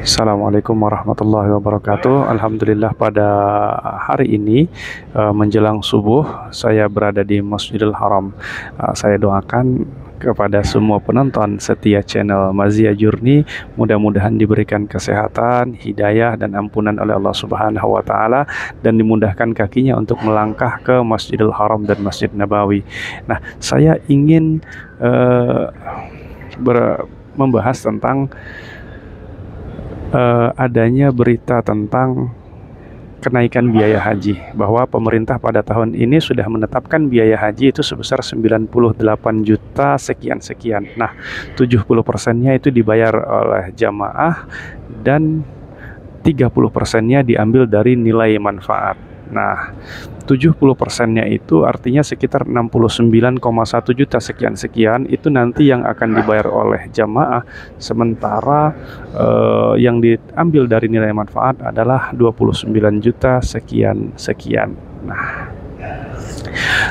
Assalamualaikum warahmatullahi wabarakatuh. Alhamdulillah pada hari ini menjelang subuh saya berada di Masjidil Haram. Saya doakan kepada semua penonton setia channel Mazia Journey, mudah-mudahan diberikan kesehatan, hidayah dan ampunan oleh Allah Subhanahu wa taala dan dimudahkan kakinya untuk melangkah ke Masjidil Haram dan Masjid Nabawi. Nah, saya ingin membahas tentang adanya berita tentang kenaikan biaya haji, bahwa pemerintah pada tahun ini sudah menetapkan biaya haji itu sebesar 98 juta sekian-sekian. Nah, 70%-nya itu dibayar oleh jamaah dan 30%-nya diambil dari nilai manfaat. Nah, 70%-nya itu artinya sekitar 69,1 juta sekian-sekian itu nanti yang akan dibayar oleh jamaah, sementara yang diambil dari nilai manfaat adalah 29 juta sekian-sekian. Nah,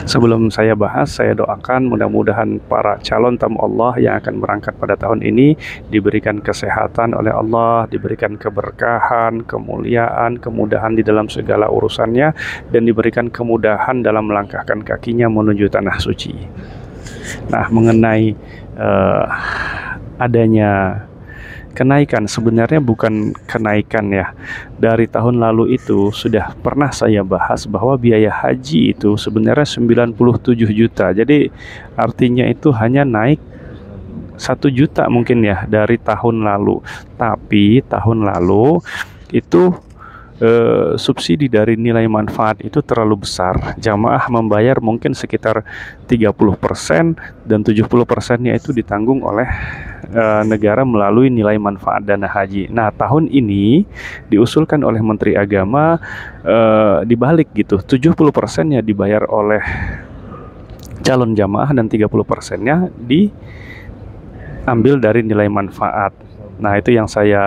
sebelum saya bahas, saya doakan mudah-mudahan para calon tamu Allah yang akan berangkat pada tahun ini diberikan kesehatan oleh Allah, diberikan keberkahan, kemuliaan, kemudahan di dalam segala urusannya, dan diberikan kemudahan dalam melangkahkan kakinya menuju tanah suci. Nah, mengenai adanya kenaikan, sebenarnya bukan kenaikan ya. Dari tahun lalu itu sudah pernah saya bahas bahwa biaya haji itu sebenarnya 97 juta. Jadi artinya itu hanya naik 1 juta mungkin ya dari tahun lalu. Tapi tahun lalu itu subsidi dari nilai manfaat itu terlalu besar. Jamaah membayar mungkin sekitar 30% dan 70%-nya itu ditanggung oleh negara melalui nilai manfaat dana haji. Nah, tahun ini diusulkan oleh Menteri Agama dibalik gitu. 70%-nya dibayar oleh calon jamaah dan 30%-nya diambil dari nilai manfaat. Nah, itu yang saya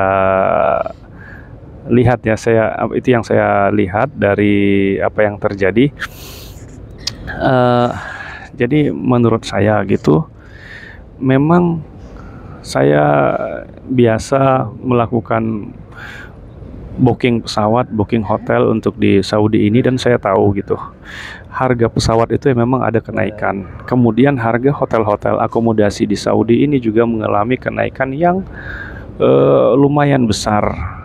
lihat ya, itu yang saya lihat dari apa yang terjadi. Jadi menurut saya gitu, memang saya biasa melakukan booking pesawat, booking hotel untuk di Saudi ini, dan saya tahu gitu harga pesawat itu memang ada kenaikan. Kemudian harga hotel-hotel akomodasi di Saudi ini juga mengalami kenaikan yang lumayan besar.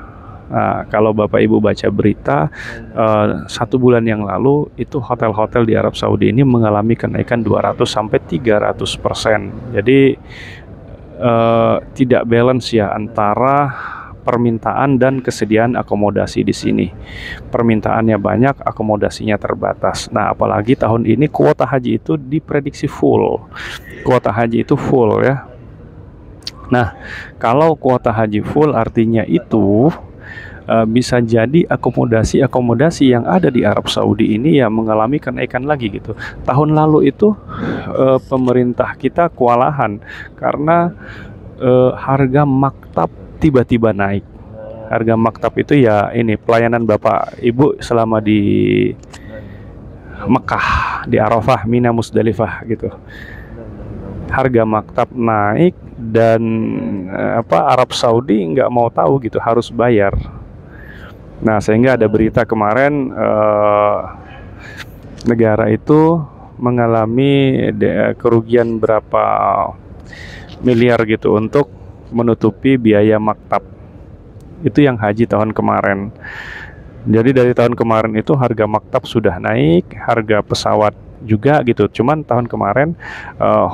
Nah, kalau Bapak Ibu baca berita 1 bulan yang lalu itu hotel-hotel di Arab Saudi ini mengalami kenaikan 200-300%. Jadi tidak balance ya antara permintaan dan kesediaan akomodasi di sini. Permintaannya banyak, akomodasinya terbatas. Nah, apalagi tahun ini kuota haji itu diprediksi full. Kuota haji itu full ya. Nah, kalau kuota haji full artinya itu bisa jadi akomodasi yang ada di Arab Saudi ini ya mengalami kenaikan lagi gitu. Tahun lalu itu pemerintah kita kewalahan karena harga maktab tiba-tiba naik. Harga maktab itu ya ini pelayanan Bapak Ibu selama di Mekah, di Arafah, Mina, Musdalifah gitu. Harga maktab naik dan Arab Saudi nggak mau tahu gitu, harus bayar. Nah, sehingga ada berita kemarin negara itu mengalami kerugian berapa miliar gitu untuk menutupi biaya maktab. Itu yang haji tahun kemarin. Jadi dari tahun kemarin itu harga maktab sudah naik, harga pesawat juga gitu. Cuman tahun kemarin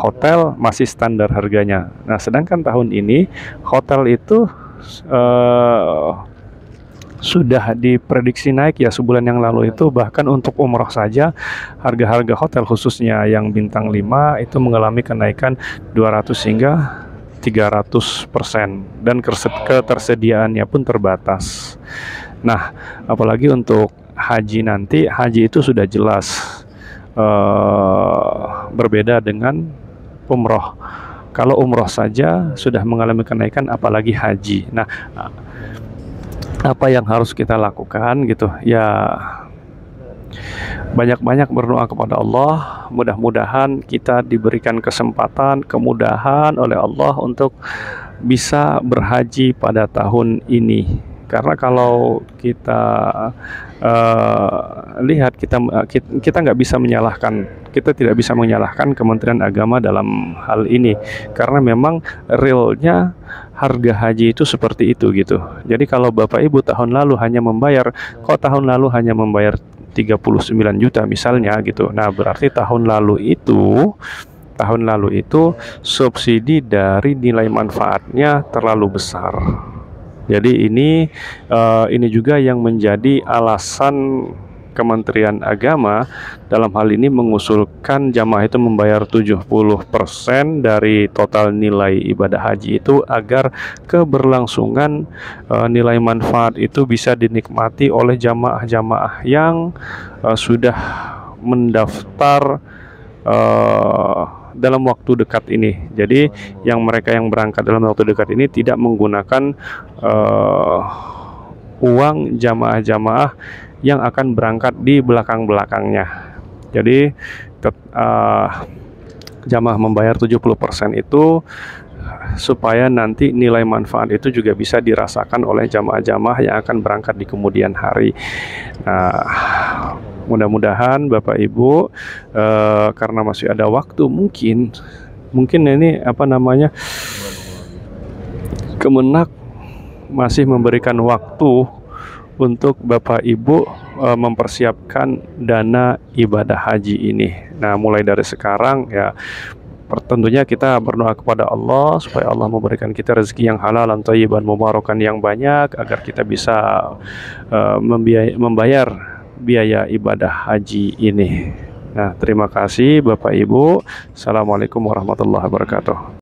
hotel masih standar harganya. Nah, sedangkan tahun ini hotel itu sudah diprediksi naik ya. Sebulan yang lalu itu bahkan untuk umroh saja harga-harga hotel khususnya yang bintang 5 itu mengalami kenaikan 200 hingga 300% dan ketersediaannya pun terbatas. Nah, apalagi untuk haji nanti, haji itu sudah jelas berbeda dengan umroh. Kalau umroh saja sudah mengalami kenaikan, apalagi haji. Nah, apa yang harus kita lakukan gitu ya, banyak-banyak berdoa kepada Allah. Mudah-mudahan kita diberikan kesempatan, kemudahan oleh Allah untuk bisa berhaji pada tahun ini. Karena kalau kita lihat, kita nggak bisa menyalahkan, kita tidak bisa menyalahkan Kementerian Agama dalam hal ini, karena memang realnya harga haji itu seperti itu gitu. Jadi kalau Bapak Ibu tahun lalu hanya membayar 39 juta misalnya gitu. Nah, berarti tahun lalu itu subsidi dari nilai manfaatnya terlalu besar. Jadi ini juga yang menjadi alasan Kementerian Agama dalam hal ini mengusulkan jamaah itu membayar 70% dari total nilai ibadah haji itu, agar keberlangsungan nilai manfaat itu bisa dinikmati oleh jamaah-jamaah yang sudah mendaftar dalam waktu dekat ini. Jadi mereka yang berangkat dalam waktu dekat ini tidak menggunakan uang jamaah-jamaah yang akan berangkat di belakang-belakangnya. Jadi jamaah membayar 70% itu supaya nanti nilai manfaat itu juga bisa dirasakan oleh jamaah-jamaah yang akan berangkat di kemudian hari. Nah, mudah-mudahan Bapak Ibu, karena masih ada waktu, mungkin ini Kemenak masih memberikan waktu untuk Bapak Ibu mempersiapkan dana ibadah haji ini. Nah, mulai dari sekarang ya, tentunya kita berdoa kepada Allah supaya Allah memberikan kita rezeki yang halal dan thayyiban mubarakan yang banyak, agar kita bisa membayar biaya ibadah haji ini. Nah, terima kasih Bapak Ibu. Assalamualaikum warahmatullahi wabarakatuh.